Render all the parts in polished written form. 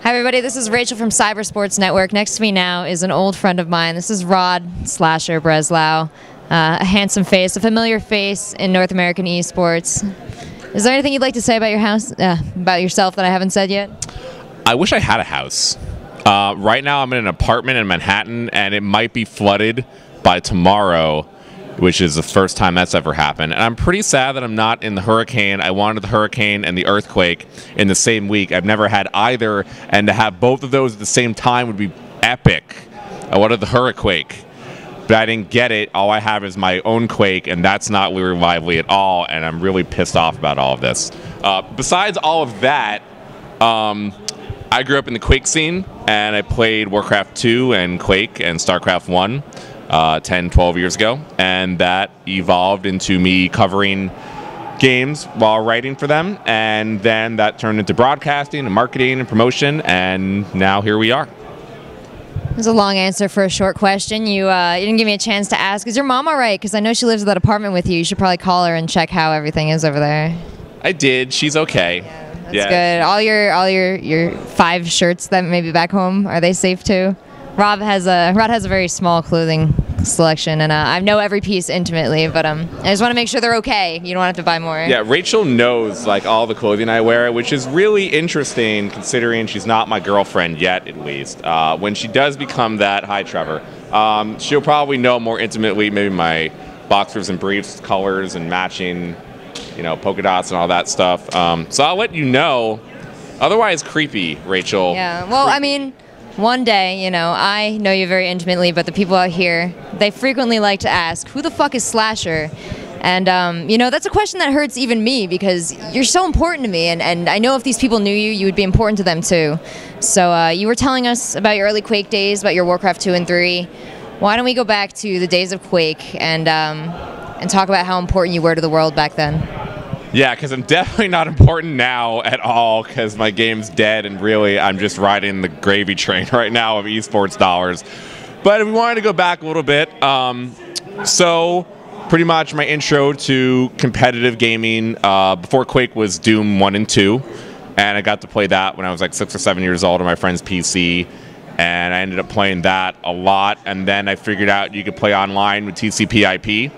Hi everybody, this is Rachel from Cybersports Network. Next to me now is an old friend of mine. This is Rod Slasher Breslau, a handsome face, a familiar face in North American esports. Is there anything you'd like to say about about yourself that I haven't said yet? I wish I had a house. Right now I'm in an apartment in Manhattan, and it might be flooded by tomorrow, which is the first time that's ever happened. And I'm pretty sad that I'm not in the hurricane. I wanted the hurricane and the earthquake in the same week. I've never had either, and to have both of those at the same time would be epic. I wanted the hurricane, but I didn't get it. All I have is my own quake, and that's not really lively at all, and I'm really pissed off about all of this. Besides all of that, I grew up in the Quake scene, and I played Warcraft 2 and Quake and StarCraft 1 10, 12 years ago, and that evolved into me covering games while writing for them, and then that turned into broadcasting and marketing and promotion, and now here we are. It was a long answer for a short question. You didn't give me a chance to ask, is your mom all right? Because I know she lives in that apartment with you. You should probably call her and check how everything is over there. I did. She's okay. That's good. All your 5 shirts that may be back home, are they safe too? Rod has a very small clothing selection, and I know every piece intimately, but I just want to make sure they're okay. You don't have to buy more. Yeah, Rachel knows like all the clothing I wear, which is really interesting considering she's not my girlfriend yet, at least. When she does become that, hi Trevor, she'll probably know more intimately maybe my boxers and briefs colors and matching, polka dots and all that stuff. So I'll let you know. Otherwise, creepy, Rachel. Yeah. Well, I mean, one day, I know you very intimately, but the people out here, they frequently like to ask, who the fuck is Slasher? And, that's a question that hurts even me because you're so important to me, and I know if these people knew you, you would be important to them too. So you were telling us about your early Quake days, about your Warcraft 2 and 3. Why don't we go back to the days of Quake and talk about how important you were to the world back then? Yeah, because I'm definitely not important now at all because my game's dead, and really I'm just riding the gravy train right now of esports dollars. But if we wanted to go back a little bit, so pretty much my intro to competitive gaming before Quake was Doom 1 and 2, and I got to play that when I was like 6 or 7 years old on my friend's PC, and I ended up playing that a lot, and then I figured out you could play online with TCP/IP.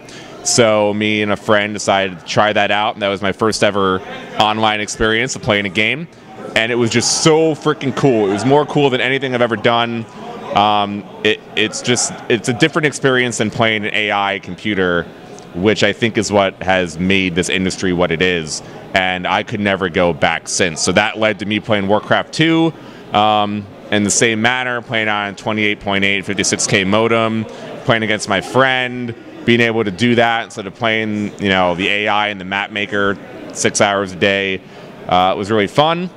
So me and a friend decided to try that out, and that was my first ever online experience of playing a game, and it was just so freaking cool. It was more cool than anything I've ever done. It's a different experience than playing an AI computer, which I think is what has made this industry what it is, and I could never go back since. So that led to me playing Warcraft 2 in the same manner, playing on 28.8 56K modem, playing against my friend, being able to do that instead of playing, the AI and the map maker 6 hours a day was really fun.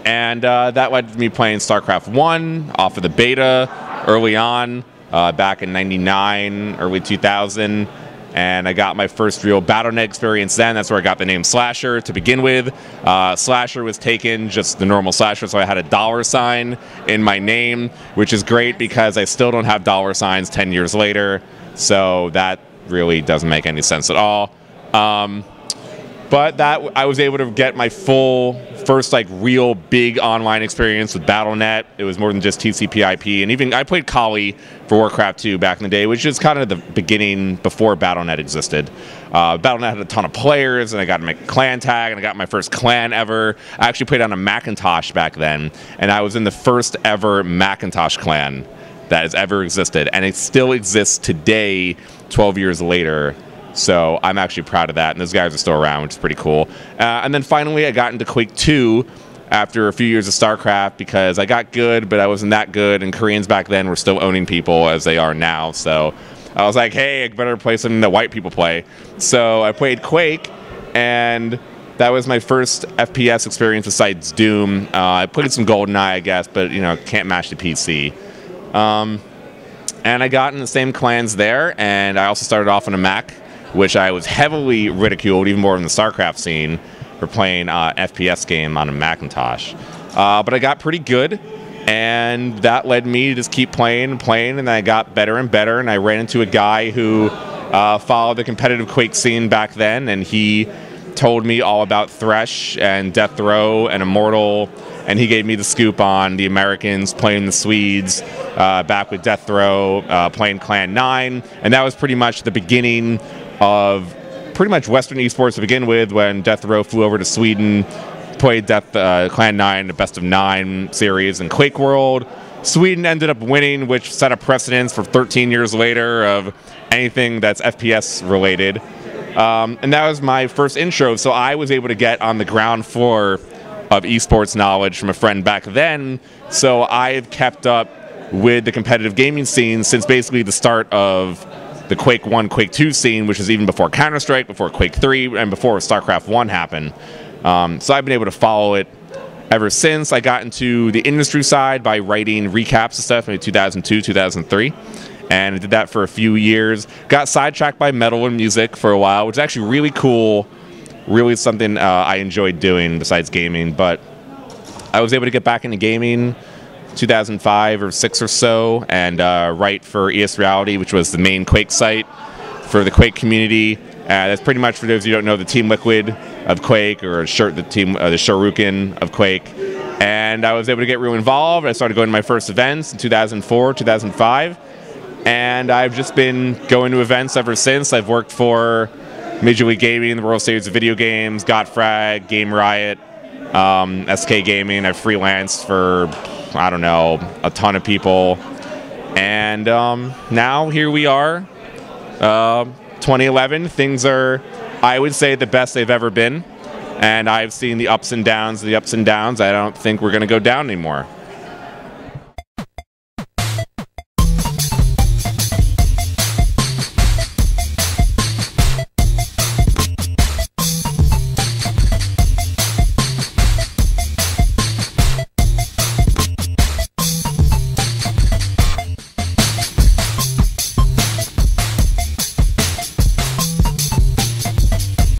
And that led to me playing StarCraft 1 off of the beta early on, back in 99, early 2000. And I got my first real Battle.net experience then. That's where I got the name Slasher to begin with. Slasher was taken, just the normal Slasher, so I had a $sign in my name, which is great because I still don't have $signs 10 years later. So that really doesn't make any sense at all. But that I was able to get my first real big online experience with Battle.net. It was more than just TCP/IP, and even I played Kali for Warcraft 2 back in the day, which is kind of the beginning before Battle.net existed. Battle.net had a ton of players, and I got to make a clan tag, and I got my first clan ever. I actually played on a Macintosh back then, and I was in the first ever Macintosh clan that has ever existed, and it still exists today, 12 years later. So I'm actually proud of that, and those guys are still around, which is pretty cool. And then finally, I got into Quake 2 after a few years of StarCraft because I got good, but I wasn't that good, and Koreans back then were still owning people as they are now. So I was like, hey, I better play something that white people play. So I played Quake, and that was my first FPS experience besides Doom. I played some GoldenEye, I guess, but can't match the PC. And I got in the same clans there, and I also started off on a Mac, which I was heavily ridiculed, even more in the StarCraft scene, for playing an FPS game on a Macintosh. But I got pretty good, and that led me to just keep playing and playing, and I got better and better, and I ran into a guy who followed the competitive Quake scene back then, and he told me all about Thresh and Death Row and Immortal, and he gave me the scoop on the Americans playing the Swedes back with Death Row, playing Clan 9, and that was pretty much the beginning of pretty much Western esports to begin with, when Death Row flew over to Sweden, played Clan 9, the best of 9 series in Quake World. Sweden ended up winning, which set a precedence for 13 years later of anything that's FPS related. And that was my first intro, so I was able to get on the ground floor of esports knowledge from a friend back then. So I've kept up with the competitive gaming scene since basically the start of the Quake 1, Quake 2 scene, which is even before Counter-Strike, before Quake 3, and before StarCraft 1 happened. So I've been able to follow it ever since. I got into the industry side by writing recaps and stuff in 2002, 2003. And I did that for a few years. Got sidetracked by metal and music for a while, which is actually really cool. Really something I enjoyed doing besides gaming. But I was able to get back into gaming 2005 or 6 or so, and write for ES Reality, which was the main Quake site for the Quake community. That's pretty much, for those of you who don't know, the Team Liquid of Quake, or the Shoryuken of Quake. And I was able to get real involved. I started going to my first events in 2004, 2005. And I've just been going to events ever since. I've worked for Major League Gaming, the World Series of Video Games, GotFrag, Game Riot, SK Gaming. I've freelanced for, I don't know, a ton of people. And now here we are, 2011. Things are, I would say, the best they've ever been. And I've seen the ups and downs of the ups and downs. I don't think we're going to go down anymore.